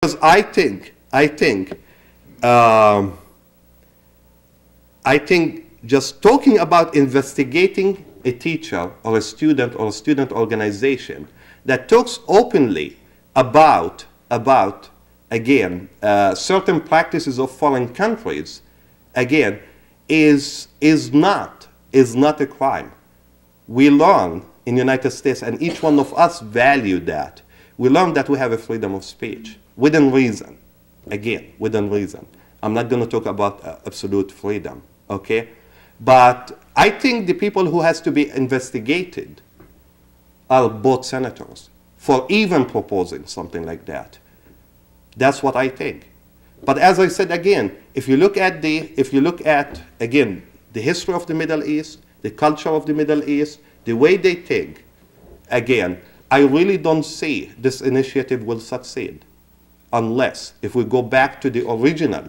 Because I think just talking about investigating a teacher or a student organization that talks openly about again, certain practices of foreign countries, again, is not a crime. We learn in the United States, and each one of us value that. We learn that we have a freedom of speech within reason. Again, within reason. I'm not going to talk about absolute freedom, okay? But I think the people who has to be investigated are both senators for even proposing something like that. That's what I think. But as I said again, if you look at again the history of the Middle East, the culture of the Middle East, the way they think, again, I really don't see this initiative will succeed unless if we go back to the original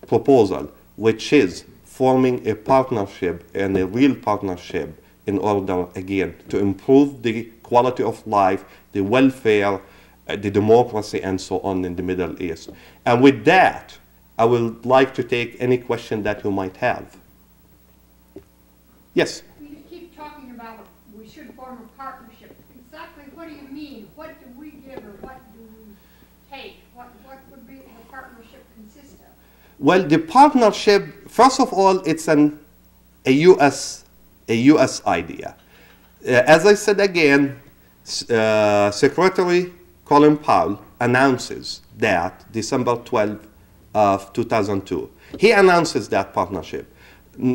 proposal, which is forming a partnership and a real partnership in order, again, to improve the quality of life, the welfare, the democracy, and so on in the Middle East. And with that, I would like to take any question that you might have. Yes? You keep talking about we should form a partnership. Exactly what do you mean? What do we give or what do we take? What would be the partnership consist of? Well, the partnership, first of all, it's a U.S. idea. As I said again, Secretary Colin Powell announces that December 12 of 2002. He announces that partnership.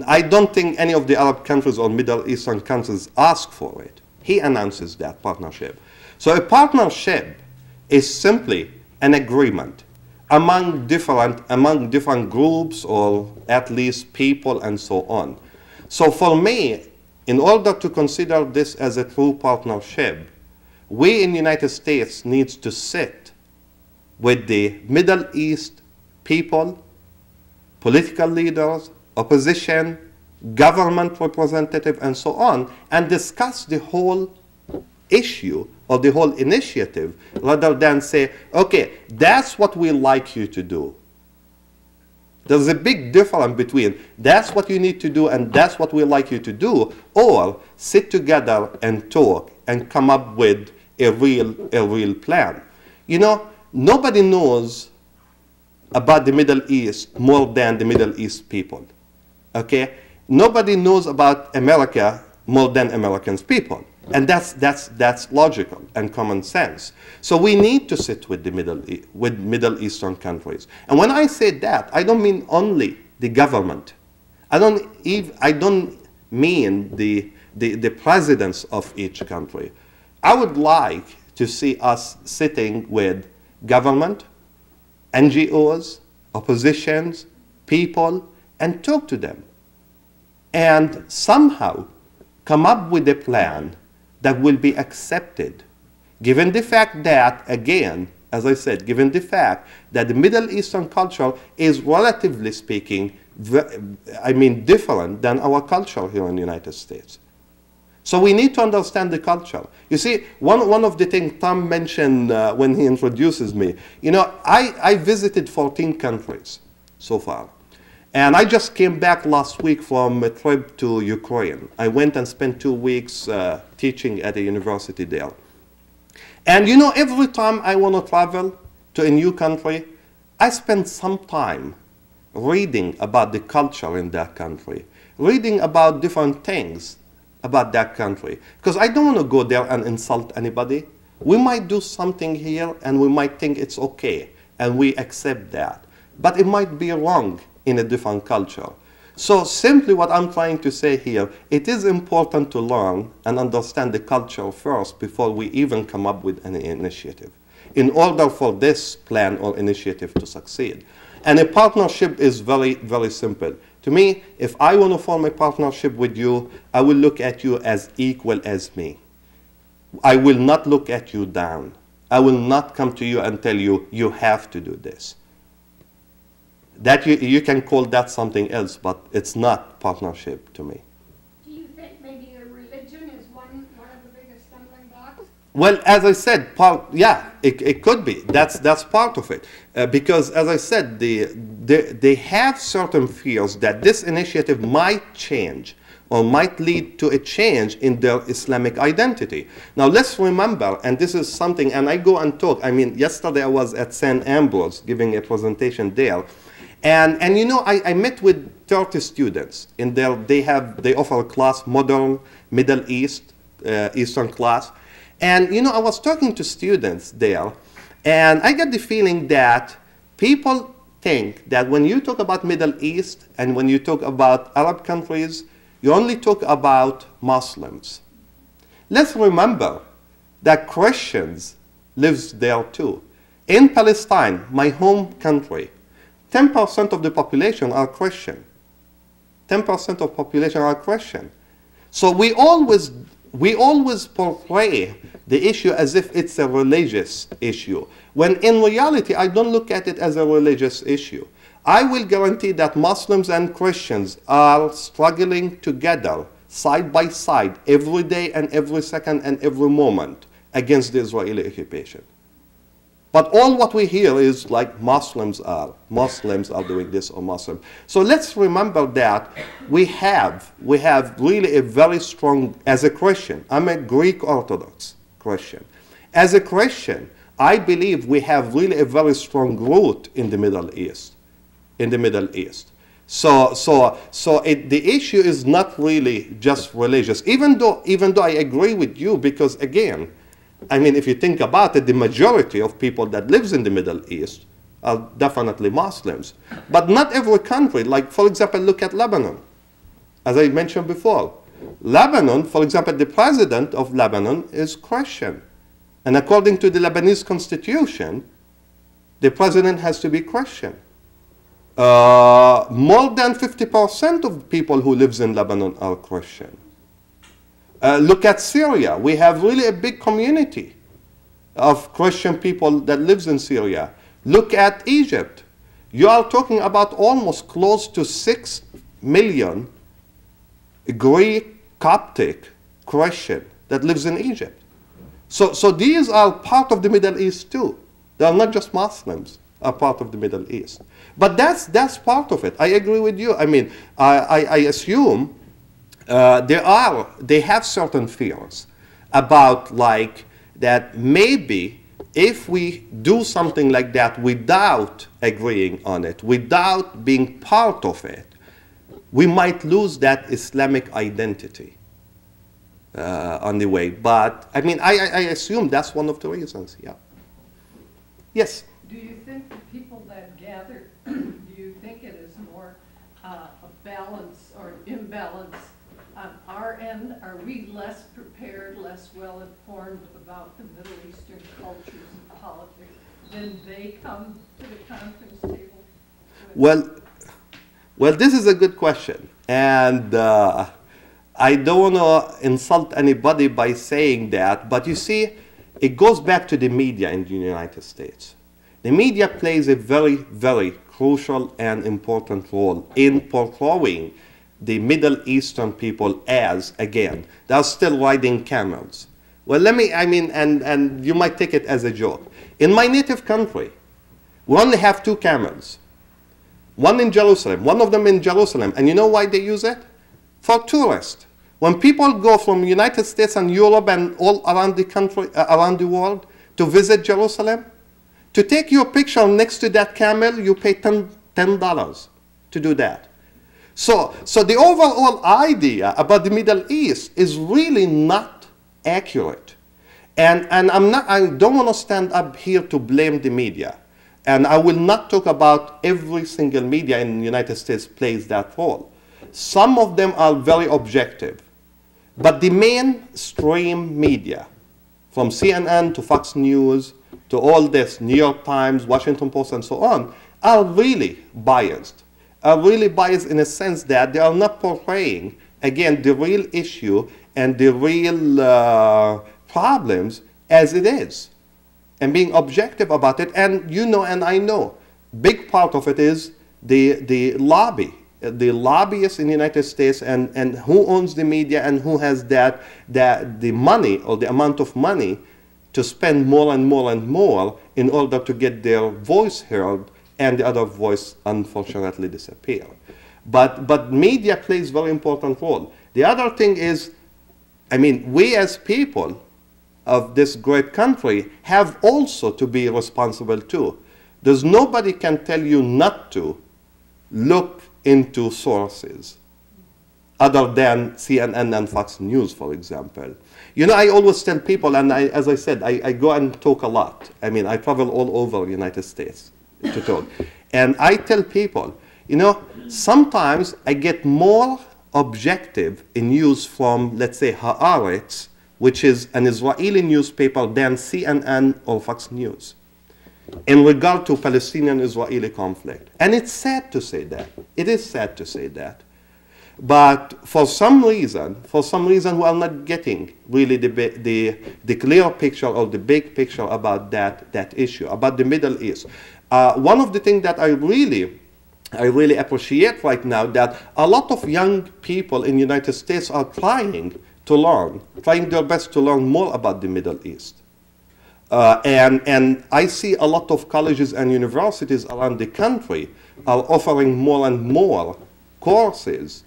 I don't think any of the Arab countries or Middle Eastern countries ask for it. He announces that partnership. So a partnership is simply an agreement among different groups or at least people and so on. So for me, in order to consider this as a true partnership, we in the United States needs to sit with the Middle East people, political leaders, opposition, government representative, and so on, and discuss the whole issue or the whole initiative rather than say, okay, that's what we like you to do. There's a big difference between that's what you need to do and that's what we like you to do, or sit together and talk and come up with a real plan. You know, nobody knows about the Middle East more than the Middle East people. Okay? Nobody knows about America more than Americans people. And that's logical and common sense. So we need to sit with the Middle Eastern countries. And when I say that, I don't mean only the government. I don't mean the presidents of each country. I would like to see us sitting with government, NGOs, oppositions, people, and talk to them. And somehow come up with a plan that will be accepted, given the fact that, again, as I said, given the fact that the Middle Eastern culture is relatively speaking, different than our culture here in the United States. So we need to understand the culture. You see, one of the things Tom mentioned when he introduces me, you know, I visited 14 countries so far. And I just came back last week from a trip to Ukraine. I went and spent 2 weeks teaching at a university there. And you know, every time I want to travel to a new country, I spend some time reading about the culture in that country, reading about different things about that country. Because I don't want to go there and insult anybody. We might do something here and we might think it's okay, and we accept that. But it might be wrong in a different culture. So simply what I'm trying to say here, it is important to learn and understand the culture first before we even come up with any initiative, in order for this plan or initiative to succeed. And a partnership is very, very simple. To me, if I want to form a partnership with you, I will look at you as equal as me. I will not look at you down. I will not come to you and tell you, you have to do this. That you can call that something else, but it's not partnership to me. Do you think maybe a religion is one of the biggest stumbling blocks? Well, as I said, yeah, it could be. That's part of it. Because, as I said, they have certain fears that this initiative might change or might lead to a change in their Islamic identity. Now, let's remember, and this is something, and I go and talk. I mean, yesterday I was at St. Ambrose giving a presentation there. And you know, I met with 30 students. In there, they offer a class, modern, Middle East, Eastern class. And you know, I was talking to students there, and I get the feeling that people think that when you talk about Middle East and when you talk about Arab countries, you only talk about Muslims. Let's remember that Christians live there too. In Palestine, my home country, 10% of the population are Christian. 10% of population are Christian. So we always portray the issue as if it's a religious issue, when in reality, I don't look at it as a religious issue. I will guarantee that Muslims and Christians are struggling together, side by side, every day and every second and every moment against the Israeli occupation. But all what we hear is like Muslims are doing this or Muslims. So let's remember that we have really a very strong, as a Christian, I'm a Greek Orthodox Christian. As a Christian, I believe we have really a very strong root in the Middle East. So the issue is not really just religious, even though I agree with you, because again, I mean, if you think about it, the majority of people that lives in the Middle East are definitely Muslims. But not every country. Like, for example, look at Lebanon. As I mentioned before, Lebanon, for example, the president of Lebanon is Christian. And according to the Lebanese constitution, the president has to be Christian. More than 50% of people who lives in Lebanon are Christian. Look at Syria. We have really a big community of Christian people that lives in Syria. Look at Egypt. You are talking about almost close to 6 million Greek Coptic Christian that lives in Egypt. So these are part of the Middle East too. They are not just Muslims, are part of the Middle East. But that's part of it. I agree with you. I mean, I assume they have certain fears about, like, that maybe if we do something like that without agreeing on it, without being part of it, we might lose that Islamic identity on the way. But I mean, I assume that's one of the reasons. Yeah. Yes. Do you think the people that gather, do you think it is more a balance or imbalance on our end? Are we less prepared, less well informed about the Middle Eastern cultures and politics than they come to the conference table with? Well, this is a good question, and I don't want to insult anybody by saying that, but you see, it goes back to the media in the United States. The media plays a very, very crucial and important role in portraying the Middle Eastern people as, again, they're still riding camels. Well, and you might take it as a joke. In my native country, we only have 2 camels. One in Jerusalem, one of them in Jerusalem. And you know why they use it? For tourists. When people go from United States and Europe and all around the country, around the world to visit Jerusalem, to take your picture next to that camel, you pay $10 to do that. So the overall idea about the Middle East is really not accurate. And I don't want to stand up here to blame the media. And I will not talk about every single media in the United States plays that role. Some of them are very objective. But the mainstream media, from CNN to Fox News to all this, New York Times, Washington Post, and so on, are really biased. Are really biased in a sense that they are not portraying, again, the real issue and the real problems as it is, and being objective about it. And you know, and I know, big part of it is the lobby, the lobbyists in the United States, and who owns the media and who has the money or the amount of money to spend more and more and more in order to get their voice heard, and the other voice unfortunately disappear. But media plays a very important role. The other thing is, I mean, we as people of this great country have also to be responsible too. There's nobody can tell you not to look into sources other than CNN and Fox News, for example. You know, I always tell people, and as I said, I go and talk a lot. I mean, I travel all over the United States to talk. And I tell people, you know, sometimes I get more objective in news from, let's say, Haaretz, which is an Israeli newspaper, than CNN or Fox News in regard to Palestinian-Israeli conflict. And it's sad to say that. It is sad to say that. But for some reason we are not getting really the clear picture or the big picture about that issue, about the Middle East. One of the things that I really appreciate right now, that a lot of young people in the United States are trying their best to learn more about the Middle East. And I see a lot of colleges and universities around the country are offering more and more courses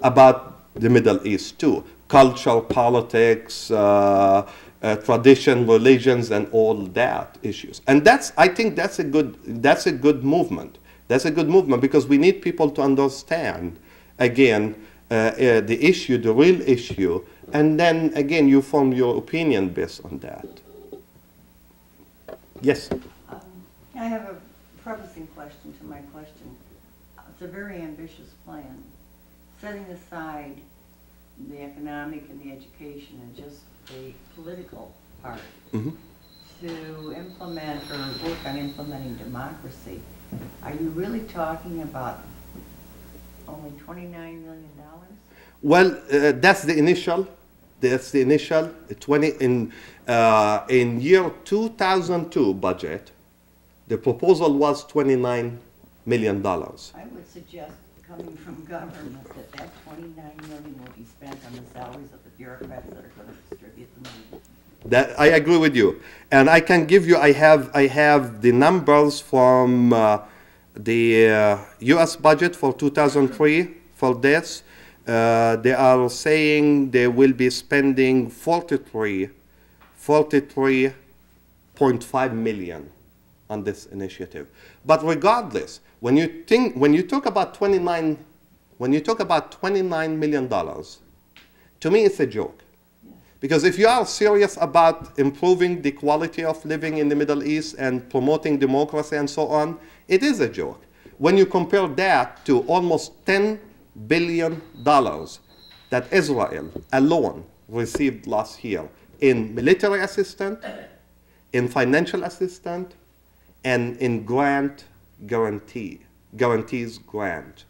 about the Middle East too. Culture, politics, tradition, religions, and all that issues. And I think that's a good movement. That's a good movement, because we need people to understand, again, the issue, the real issue, and then, again, you form your opinion based on that. Yes? I have a prefacing question to my question. It's a very ambitious plan. Setting aside the economic and the education and just the political part, to implement or work on implementing democracy, are you really talking about only $29 million? Well, that's the initial. That's the initial 20 in year 2002 budget. The proposal was $29 million. I would suggest, coming from government, that $29 million will be spent on the salaries of the bureaucrats that are going to distribute the money. That I agree with you, and I can give you. I have the numbers from the U.S. budget for 2003 for this. They are saying they will be spending 43.5 million on this initiative. But regardless, when you talk about $29 million, to me it's a joke. Because if you are serious about improving the quality of living in the Middle East and promoting democracy and so on, it is a joke. When you compare that to almost $10 billion that Israel alone received last year in military assistance, in financial assistance, and in guarantees grant.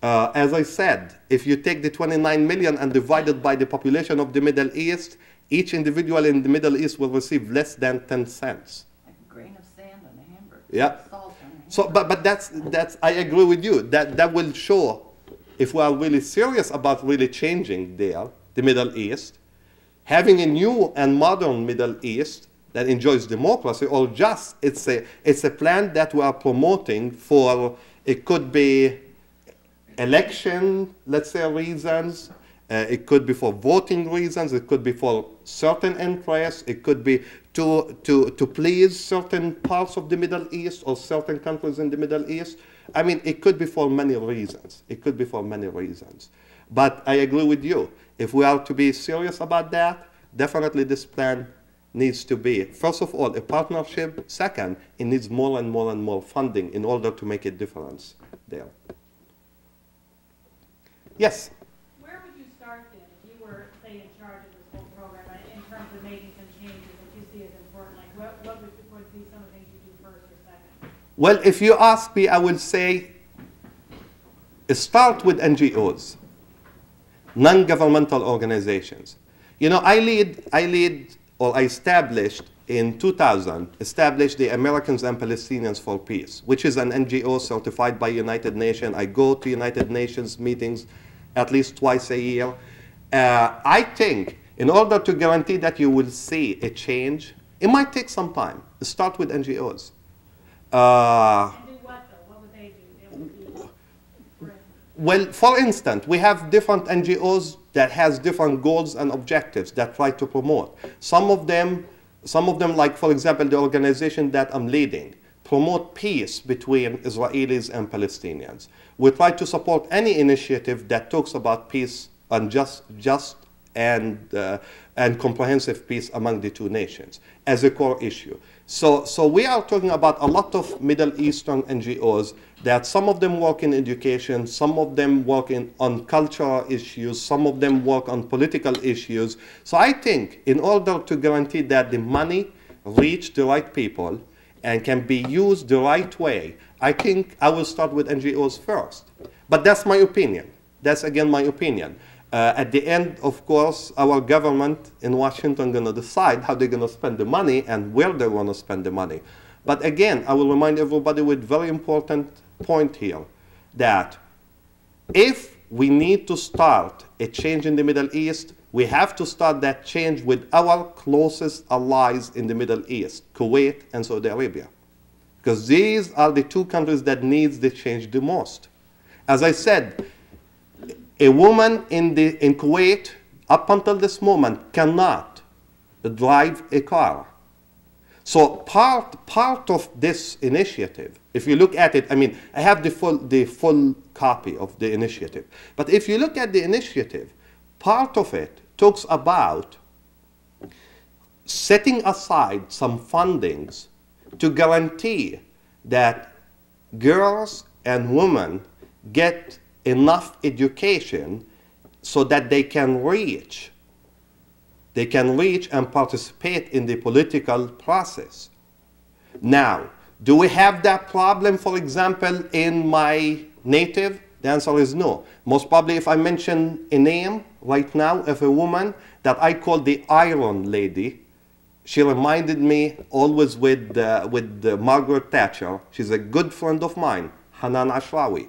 As I said, if you take the 29 million and divide it by the population of the Middle East, each individual in the Middle East will receive less than 10 cents. Like a grain of sand on a hamburger. Yeah. Salt on a hamburger. So, but that's I agree with you. That will show if we are really serious about really changing the Middle East, having a new and modern Middle East that enjoys democracy, or just it's a plan that we are promoting for. It could be election, let's say, reasons. It could be for voting reasons. It could be for certain interests. It could be to please certain parts of the Middle East or certain countries in the Middle East. I mean, it could be for many reasons. It could be for many reasons. But I agree with you. If we are to be serious about that, definitely this plan needs to be, first of all, a partnership. Second, it needs more and more and more funding in order to make a difference there. Yes? Where would you start then if you were, say, in charge of this whole program in terms of making some changes that you see as important? Like what would be some of the things you do first or second? Well, if you ask me, I will say start with NGOs, non-governmental organizations. You know, I established in 2000, the Americans and Palestinians for Peace, which is an NGO certified by United Nations. I go to United Nations meetings at least twice a year. I think In order to guarantee that you will see a change, it might take some time. Start with NGOs. And do what though? What would they do? They would do, for instance. Well, for instance, we have different NGOs that has different goals and objectives that try to promote. Some of them, like for example, the organization that I'm leading, promote peace between Israelis and Palestinians. We try to support any initiative that talks about peace and just and comprehensive peace among the two nations as a core issue. So we are talking about a lot of Middle Eastern NGOs that some of them work in education, some of them work on cultural issues, some of them work on political issues. So I think in order to guarantee that the money reach the right people and can be used the right way, I think I will start with NGOs first. But that's my opinion. That's again my opinion. At the end, of course, our government in Washington going to decide how they're going to spend the money and where they want to spend the money. But again, I will remind everybody with very important point here that if we need to start a change in the Middle East, we have to start that change with our closest allies in the Middle East, Kuwait and Saudi Arabia. Because these are the two countries that needs the change the most. As I said, a woman in Kuwait, up until this moment, cannot drive a car. So part of this initiative, if you look at it, I mean, I have the full copy of the initiative. But if you look at the initiative, part of it talks about setting aside some fundings to guarantee that girls and women get enough education so that they can reach and participate in the political process. Now, do we have that problem, for example, in my native? The answer is no. Most probably if I mention a name right now of a woman that I call the Iron Lady, she reminded me always with Margaret Thatcher. She's a good friend of mine, Hanan Ashrawi.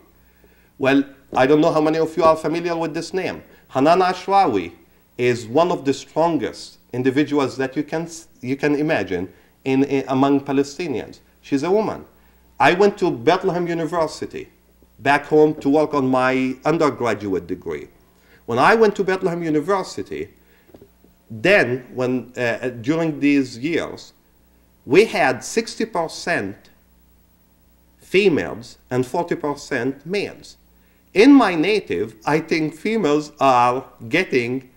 Well, I don't know how many of you are familiar with this name. Hanan Ashrawi is one of the strongest individuals that you can imagine among Palestinians. She's a woman. I went to Bethlehem University back home to work on my undergraduate degree. When I went to Bethlehem University, then during these years, we had 60% females and 40% males. In my native, I think females are getting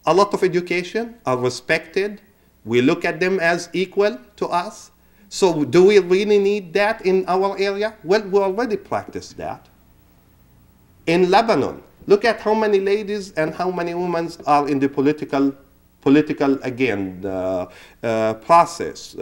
a lot of education, are respected. We look at them as equal to us. So do we really need that in our area? Well, we already practice that. In Lebanon, look at how many ladies and how many women are in the political process.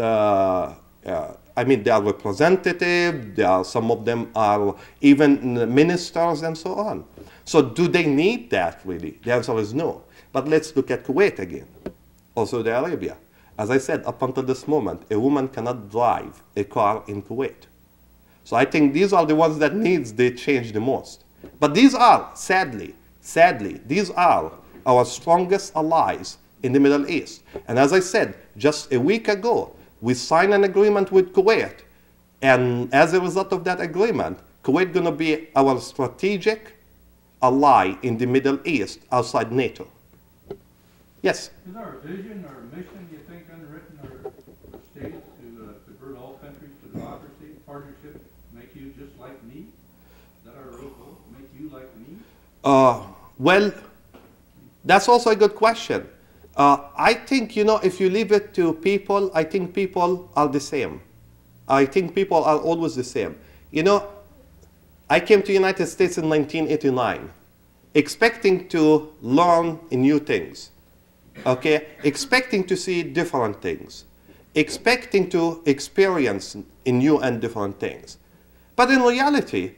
I mean, they are representative, some of them are even ministers and so on. So do they need that really? The answer is no. But let's look at Kuwait again, or Saudi Arabia. As I said, up until this moment, a woman cannot drive a car in Kuwait. So I think these are the ones that needs the change the most. But these are, sadly, these are our strongest allies in the Middle East. And as I said, just a week ago, we signed an agreement with Kuwait. And as a result of that agreement, Kuwait going to be our strategic ally in the Middle East outside NATO. Yes? Is our vision or mission, you think, unwritten or stated to convert all countries to democracy, partnership, make you just like me? Is that our real goal, make you like me? Well, that's also a good question. I think, if you leave it to people, I think people are the same. I think people are always the same. I came to the United States in 1989, expecting to learn new things, okay? Expecting to see different things, expecting to experience new and different things. But in reality,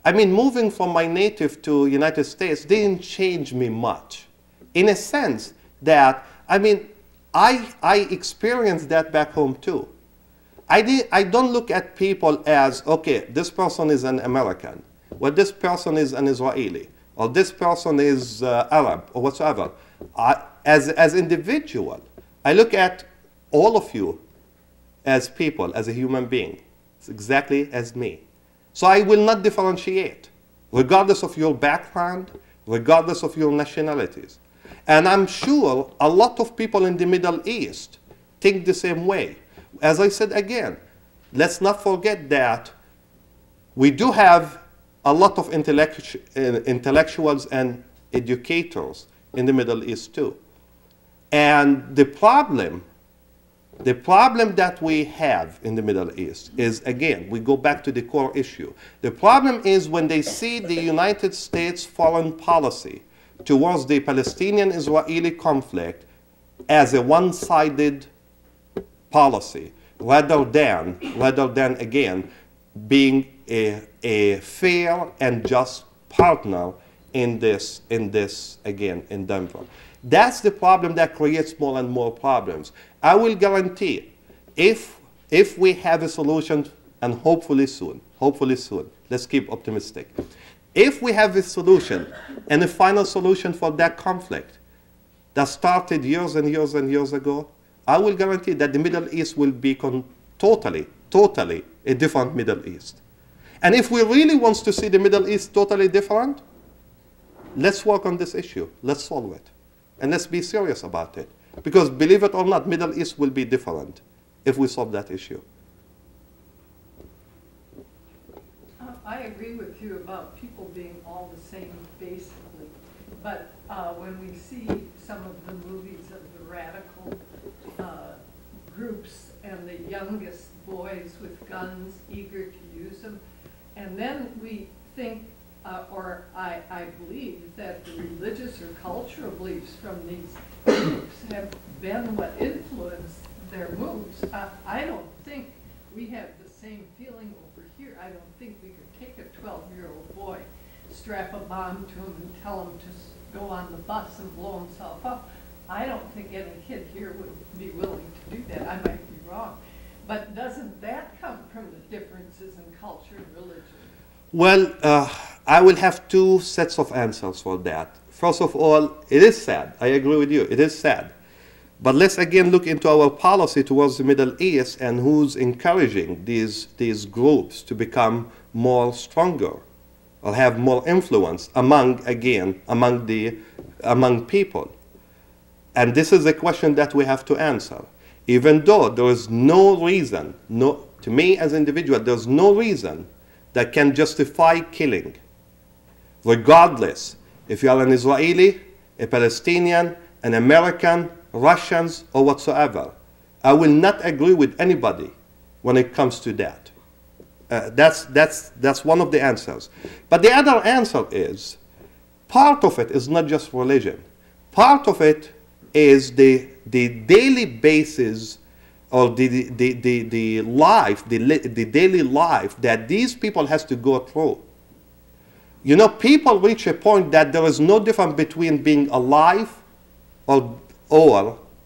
I mean, moving from my native to United States didn't change me much. In a sense, that, I mean, I experienced that back home too. I don't look at people as, okay, this person is an American, or this person is an Israeli, or this person is Arab, or whatsoever. as individual, I look at all of you as people, as a human being. It's exactly as me. So I will not differentiate, regardless of your background, regardless of your nationalities. And I'm sure a lot of people in the Middle East think the same way. As I said again, let's not forget that we do have a lot of intellectuals and educators in the Middle East too. And the problem that we have in the Middle East is, again, we go back to the core issue. The problem is when they see the United States foreign policy towards the Palestinian-Israeli conflict as a one-sided policy, rather than again, being a fair and just partner in this again, endeavor. That's the problem that creates more and more problems. I will guarantee, if we have a solution, and hopefully soon, let's keep optimistic. If we have a solution and a final solution for that conflict that started years and years and years ago, I will guarantee that the Middle East will become totally a different Middle East. And if we really want to see the Middle East totally different, let's work on this issue. Let's solve it. And let's be serious about it. Because believe it or not, Middle East will be different if we solve that issue. I agree with you about people being all the same, basically. But when we see some of the movies of the radical groups and the youngest boys with guns, eager to use them, and then we think, or I believe that the religious or cultural beliefs from these groups have been what influenced their moves. I don't think we have the same feeling over here. I don't think we could take a 12-year-old boy, strap a bomb to him and tell him to go on the bus and blow himself up. I don't think any kid here would be willing to do that. I might be wrong. But doesn't that come from the differences in culture and religion? Well, I will have two sets of answers for that. First of all, it is sad. I agree with you. It is sad. But let's again look into our policy towards the Middle East and who's encouraging these groups to become more stronger or have more influence among people. And this is a question that we have to answer. Even though there is no reason, to me as an individual, there's no reason that can justify killing, regardless if you are an Israeli, a Palestinian, an American, Russians, or whatsoever. I will not agree with anybody when it comes to that. That's one of the answers. But the other answer is, part of it is not just religion. Part of it is the daily basis or the daily life that these people has to go through. You know, people reach a point that there is no difference between being alive or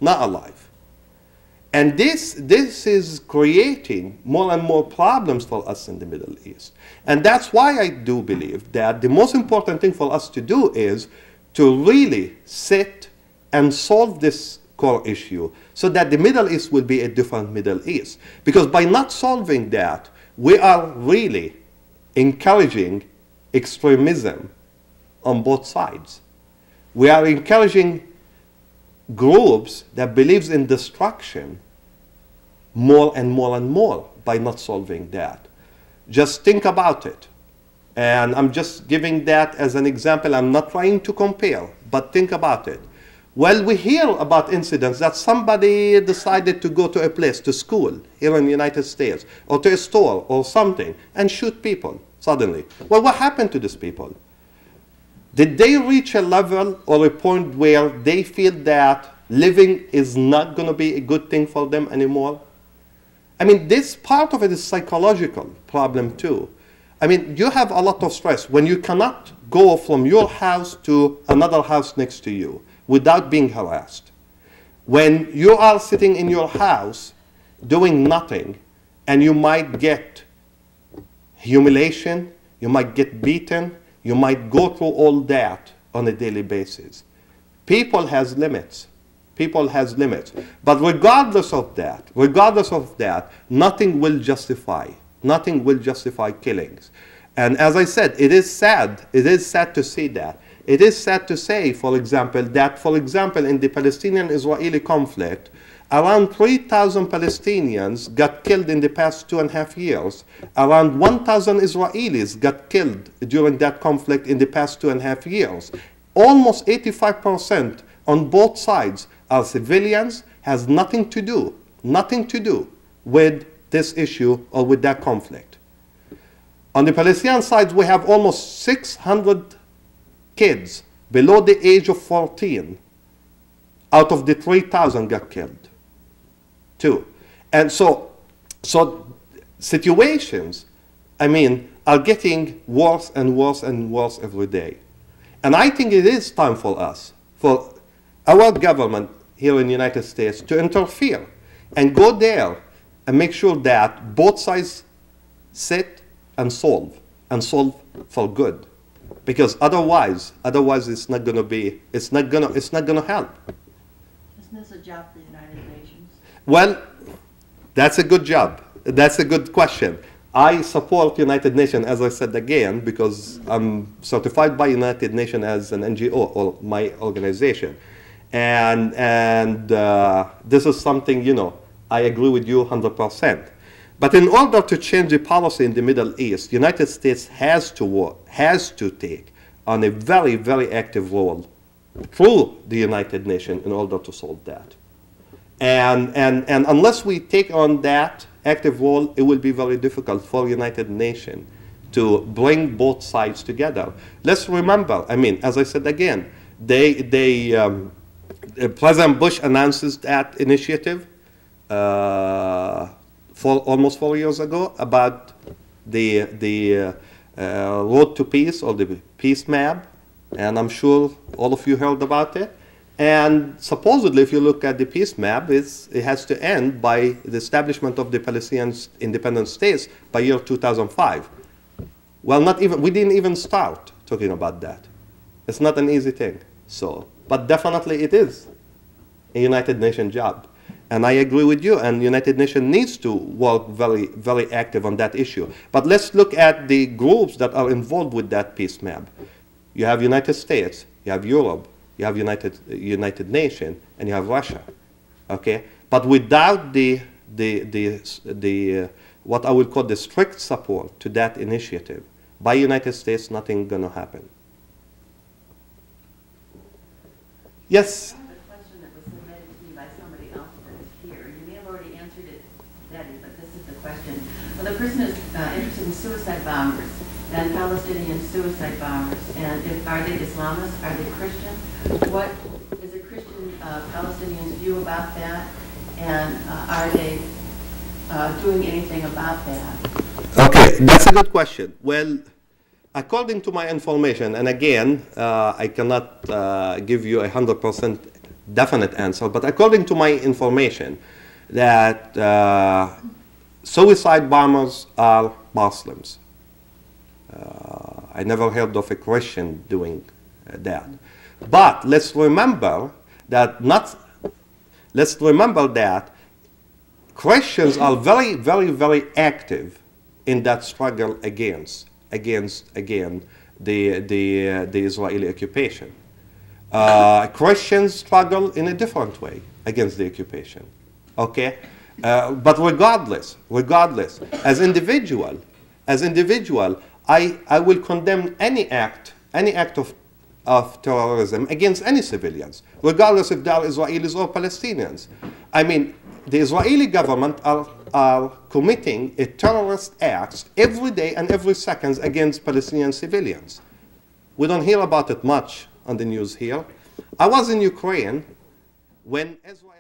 not alive. And this is creating more and more problems for us in the Middle East. And that's why I do believe that the most important thing for us to do is to really sit and solve this core issue so that the Middle East will be a different Middle East. Because by not solving that, we are really encouraging extremism on both sides. We are encouraging groups that believes in destruction more and more and more by not solving that. Just think about it. And I'm just giving that as an example. I'm not trying to compare, but think about it. Well, we hear about incidents that somebody decided to go to a place, to school here in the United States, or to a store or something, and shoot people suddenly. Well, what happened to these people? Did they reach a level or a point where they feel that living is not going to be a good thing for them anymore? I mean, this part of it is psychological problem too. I mean, you have a lot of stress when you cannot go from your house to another house next to you without being harassed. When you are sitting in your house doing nothing, and you might get humiliation, you might get beaten, you might go through all that on a daily basis. People has limits. People has limits. But regardless of that, nothing will justify killings. And as I said, it is sad to see that. It is sad to say, for example, that, in the Palestinian-Israeli conflict, around 3,000 Palestinians got killed in the past 2.5 years. Around 1,000 Israelis got killed during that conflict in the past 2.5 years. Almost 85% on both sides are civilians, has nothing to do with this issue or with that conflict. On the Palestinian side, we have almost 600 kids below the age of 14 out of the 3,000 got killed, too. And so situations, are getting worse and worse and worse every day. And I think it is time for us, for our government here in the United States, to interfere and go there and make sure that both sides sit and solve for good. Because otherwise it's not gonna help. Isn't this a job for the United Nations? Well, that's a good job. That's a good question. I support United Nations, as I said again, because I'm certified by United Nations as an NGO, or my organization. And this is something, I agree with you 100%. But in order to change the policy in the Middle East, the United States has to take on a very, very active role through the United Nations in order to solve that. And unless we take on that active role, it will be very difficult for the United Nations to bring both sides together. Let's remember, as I said again, President Bush announces that initiative almost 4 years ago about the road to peace, or the peace map, and I'm sure all of you heard about it. And supposedly, if you look at the peace map, it has to end by the establishment of the Palestinian independent states by year 2005. Well, we didn't even start talking about that. It's not an easy thing. But definitely it is a United Nations job. And I agree with you, and United Nations needs to work very, very active on that issue. But let's look at the groups that are involved with that peace map. You have United States, you have Europe, you have United Nations, and you have Russia. Okay? But without the what I would call the strict support to that initiative by United States, nothing gonna happen. Yes? I have a question that was submitted to me by somebody else that is here. You may have already answered it, Betty, but this is the question. Well, the person is interested in suicide bombers and Palestinian suicide bombers. And are they Islamists? Are they Christian? What is a Christian Palestinian's view about that? And are they doing anything about that? Okay, that's a good question. Well, according to my information, and again, I cannot give you 100% definite answer, but according to my information, that suicide bombers are Muslims. I never heard of a Christian doing that. But let's remember that Christians are very, very, very active in that struggle against again the Israeli occupation. Christians struggle in a different way against the occupation. Okay, but regardless, as individual, I will condemn any act of terrorism against any civilians, regardless if they are Israelis or Palestinians. The Israeli government are committing a terrorist acts every day and every second against Palestinian civilians. We don't hear about it much on the news here. I was in Ukraine when Israel